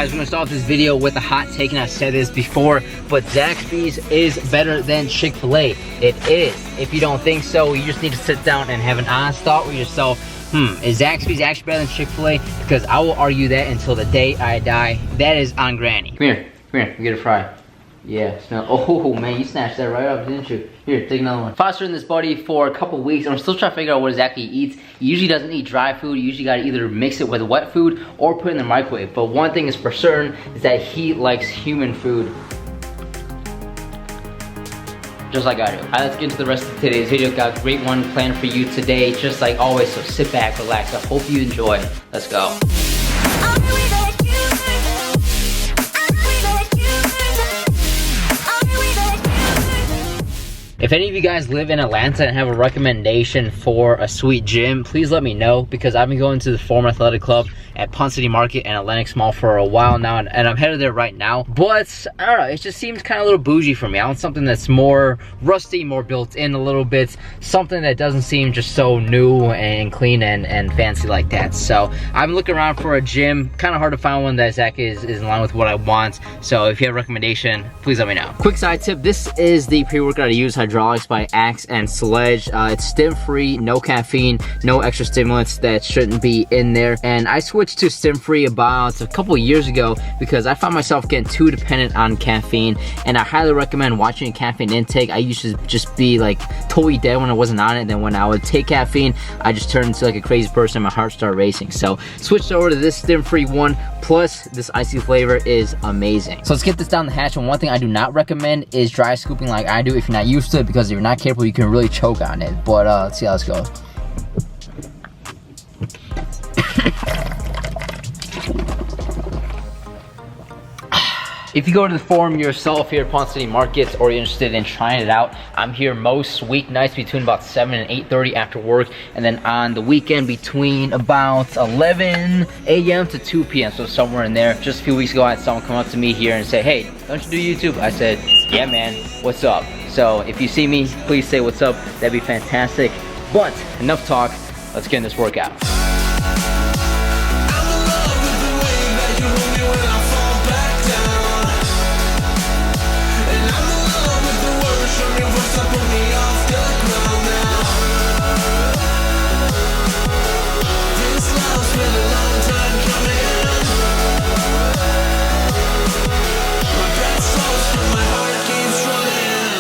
guys, we're gonna start off this video with a hot take, and I've said this before, but Zaxby's is better than Chick-fil-A. It is. If you don't think so, you just need to sit down and have an honest thought with yourself. Is Zaxby's actually better than Chick-fil-A? Because I will argue that until the day I die. That is on granny. Come here, we get a fry. Yeah, smell. Oh man, you snatched that right up, didn't you? Here, take another one. Fostered this buddy for a couple weeks, and I'm still trying to figure out what exactly he eats. He usually doesn't eat dry food. You usually gotta either mix it with wet food or put it in the microwave. But one thing is for certain is that he likes human food, just like I do. All right, let's get into the rest of today's video. Got a great one planned for you today, just like always. So sit back, relax. I hope you enjoy. Let's go. If any of you guys live in Atlanta and have a recommendation for a sweet gym, please let me know, because I've been going to the Forum Athletic Club at Pond City Market and Atlantic Mall for a while now, and I'm headed there right now. But I don't know, it just seems kind of a little bougie for me. I want something that's more rusty, more built in a little bit, something that doesn't seem just so new and clean and fancy like that. So I'm looking around for a gym. Kind of hard to find one that exactly is in line with what I want. So if you have a recommendation, please let me know. Quick side tip, this is the pre-workout I use, Hydraulics by Axe and Sledge. It's stim-free, no caffeine, no extra stimulants that shouldn't be in there. And I switched to stim-free about a couple years ago because I found myself getting too dependent on caffeine, and I highly recommend watching a caffeine intake. I used to just be like totally dead when I wasn't on it, and then when I would take caffeine, I just turned into like a crazy person. My heart started racing. So switched over to this stim-free one, plus this icy flavor is amazing. So let's get this down the hatch. And one thing I do not recommend is dry scooping like I do if you're not used to it, because if you're not careful, you can really choke on it. But let's see how this goes. If you go to the Forum yourself here at Pond City Market, or you're interested in trying it out, I'm here most weeknights between about 7 and 8:30 after work, and then on the weekend between about 11 a.m. to 2 p.m. So somewhere in there. Just a few weeks ago, I had someone come up to me here and say, "Hey, don't you do YouTube?" I said, "Yeah, man, what's up?" So if you see me, please say what's up. That'd be fantastic. But enough talk. Let's get in this workout.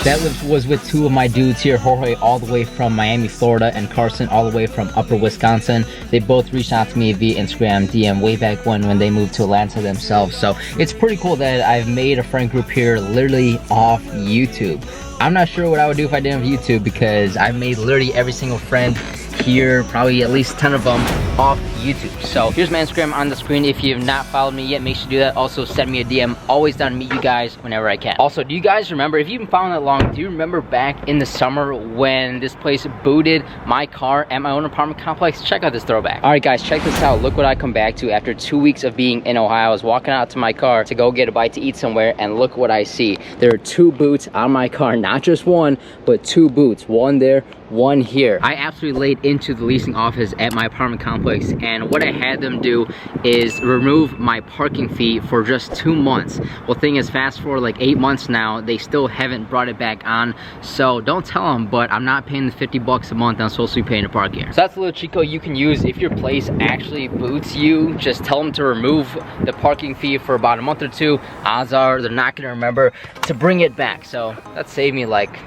That was with two of my dudes here, Jorge all the way from Miami, Florida, and Carson all the way from Upper Wisconsin. They both reached out to me via Instagram DM way back when they moved to Atlanta themselves. So it's pretty cool that I've made a friend group here literally off YouTube. I'm not sure what I would do if I didn't have YouTube, because I've made literally every single friend here, probably at least 10 of them, off YouTube. So here's my Instagram on the screen. If you have not followed me yet, make sure to do that. Also send me a DM. Always down to meet you guys whenever I can. Also, do you guys remember, if you've been following that long, do you remember back in the summer when this place booted my car at my own apartment complex? Check out this throwback. All right guys, check this out. Look what I come back to after 2 weeks of being in Ohio. I was walking out to my car to go get a bite to eat somewhere, and look what I see. There are 2 boots on my car, not just one, but 2 boots. One there, one here. I absolutely laid into the leasing office at my apartment complex, and what I had them do is remove my parking fee for just 2 months. Well, thing is, fast forward like 8 months now, they still haven't brought it back on. So don't tell them, but I'm not paying the 50 bucks a month I'm supposed to be paying to park here. So that's a little cheat code you can use if your place actually boots you. Just tell them to remove the parking fee for about a month or 2. Odds are they're not gonna remember to bring it back. So that saved me like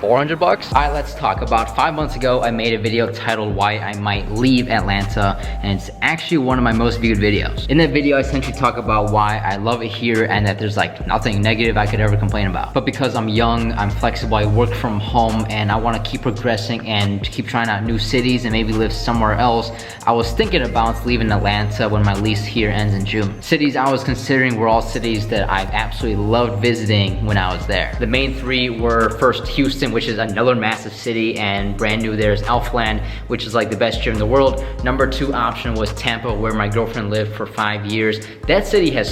400 bucks. All right, let's talk. About 5 months ago, I made a video titled Why I Might Leave Atlanta, and it's actually one of my most viewed videos. In that video, I essentially talk about why I love it here and that there's like nothing negative I could ever complain about. But because I'm young, I'm flexible, I work from home, and I want to keep progressing and keep trying out new cities and maybe live somewhere else, I was thinking about leaving Atlanta when my lease here ends in June. Cities I was considering were all cities that I absolutely loved visiting when I was there. The main 3 were, first, Houston, Houston, which is another massive city, and brand new there's Elfland, which is like the best gym in the world. Number 2 option was Tampa, where my girlfriend lived for 5 years. That city has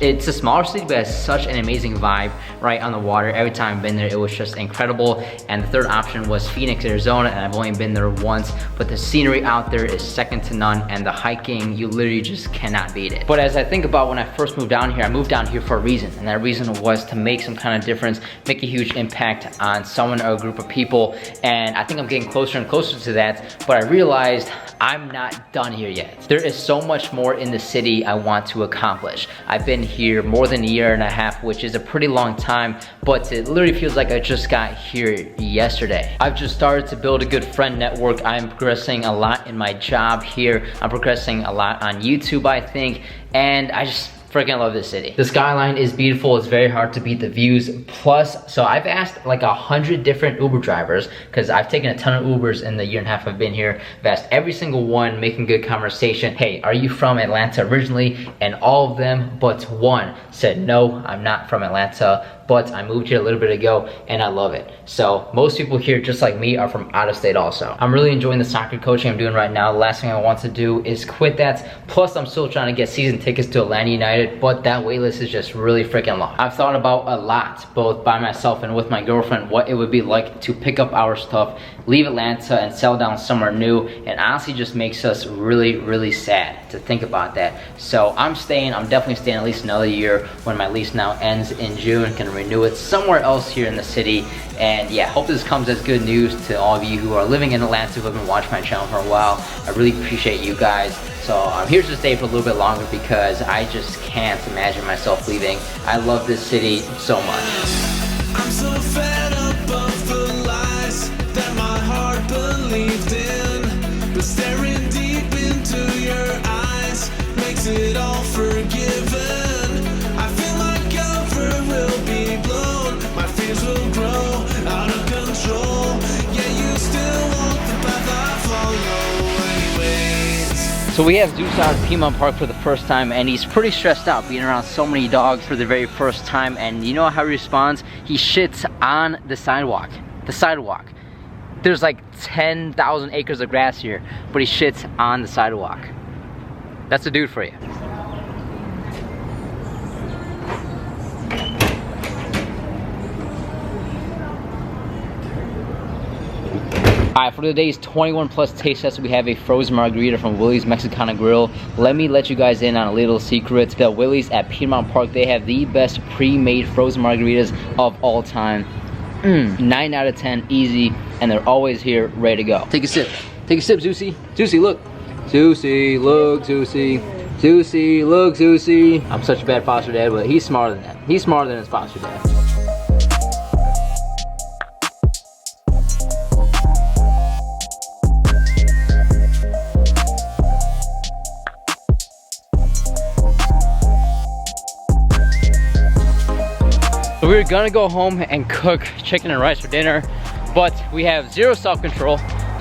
it's a smaller city, but has such an amazing vibe right on the water. Every time I've been there, it was just incredible. And the 3rd option was Phoenix, Arizona, and I've only been there once, but the scenery out there is second to none, and the hiking, you literally just cannot beat it. But as I think about when I first moved down here, I moved down here for a reason, and that reason was to make some kind of difference, make a huge impact on someone or a group of people, and I think I'm getting closer and closer to that, but I realized I'm not done here yet. There is so much more in the city I want to accomplish. I've been here more than a year and a half, which is a pretty long time, but it literally feels like I just got here yesterday. I've just started to build a good friend network. I'm progressing a lot in my job here. I'm progressing a lot on YouTube, I think, and I just freaking love this city. The skyline is beautiful. It's very hard to beat the views. Plus, so I've asked like 100 different Uber drivers, because I've taken a ton of Ubers in the year and a half I've been here. I've asked every single one, making good conversation, hey, are you from Atlanta originally? And all of them but one said, no, I'm not from Atlanta, but I moved here a little bit ago and I love it. So most people here, just like me, are from out of state also. I'm really enjoying the soccer coaching I'm doing right now. The last thing I want to do is quit that. Plus, I'm still trying to get season tickets to Atlanta United, but that wait list is just really freaking long. I've thought about a lot, both by myself and with my girlfriend, what it would be like to pick up our stuff, leave Atlanta and settle down somewhere new, and honestly just makes us really, really sad to think about that. So I'm staying. I'm definitely staying at least another year when my lease now ends in June. Can renew it somewhere else here in the city. And yeah, hope this comes as good news to all of you who are living in Atlanta, who have been watching my channel for a while. I really appreciate you guys. So I'm here to stay for a little bit longer because I just can't imagine myself leaving. I love this city so much. I'm so fed up of the lies that my heart believed in, but staring deep into your eyes makes it all forgiven. I feel my cover will be blown, my fears will grow out of control. Yeah, you still walk the path I follow anyways. So we have Zeus out at Piedmont Park for the first time, and he's pretty stressed out being around so many dogs for the very first time. And you know how he responds? He shits on the sidewalk. The sidewalk. There's like 10,000 acres of grass here, but he shits on the sidewalk. That's a dude for you. Alright, for today's 21 plus taste test, we have a frozen margarita from Willie's Mexicana Grill. Let me let you guys in on a little secret. The Willie's at Piedmont Park, they have the best pre-made frozen margaritas of all time. 9 out of 10, easy, and they're always here, ready to go. Take a sip. Take a sip, Zeusy. Zeusy, look. Zeusy, look, Zeusy. Zeusy, look, Zeusy. I'm such a bad foster dad, but he's smarter than that. He's smarter than his foster dad. So we were gonna go home and cook chicken and rice for dinner, but we have zero self-control.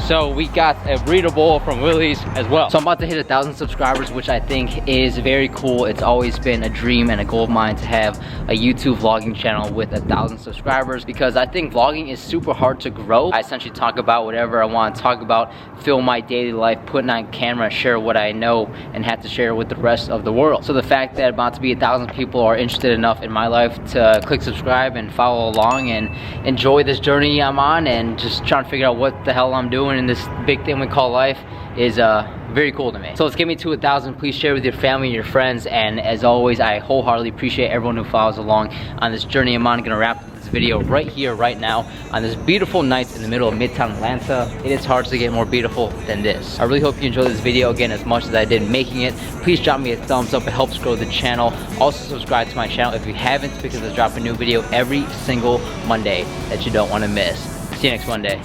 So we got a burrito bowl from Willie's as well. So I'm about to hit 1,000 subscribers, which I think is very cool. It's always been a dream and a goal of mine to have a YouTube vlogging channel with 1,000 subscribers, because I think vlogging is super hard to grow. I essentially talk about whatever I want to talk about, film my daily life, put it on camera, share what I know, and have to share with the rest of the world. So the fact that about to be 1,000 people are interested enough in my life to click subscribe and follow along and enjoy this journey I'm on, and just trying to figure out what the hell I'm doing in this big thing we call life, is very cool to me. So let's get me to 1,000. Please share with your family and your friends, and as always, I wholeheartedly appreciate everyone who follows along on this journey I'm on. I'm gonna wrap up this video right here, right now, on this beautiful night in the middle of Midtown Atlanta. It is hard to get more beautiful than this. I really hope you enjoyed this video again as much as I did making it. Please drop me a thumbs up, it helps grow the channel. Also subscribe to my channel if you haven't, because I drop a new video every single Monday that you don't want to miss. See you next Monday.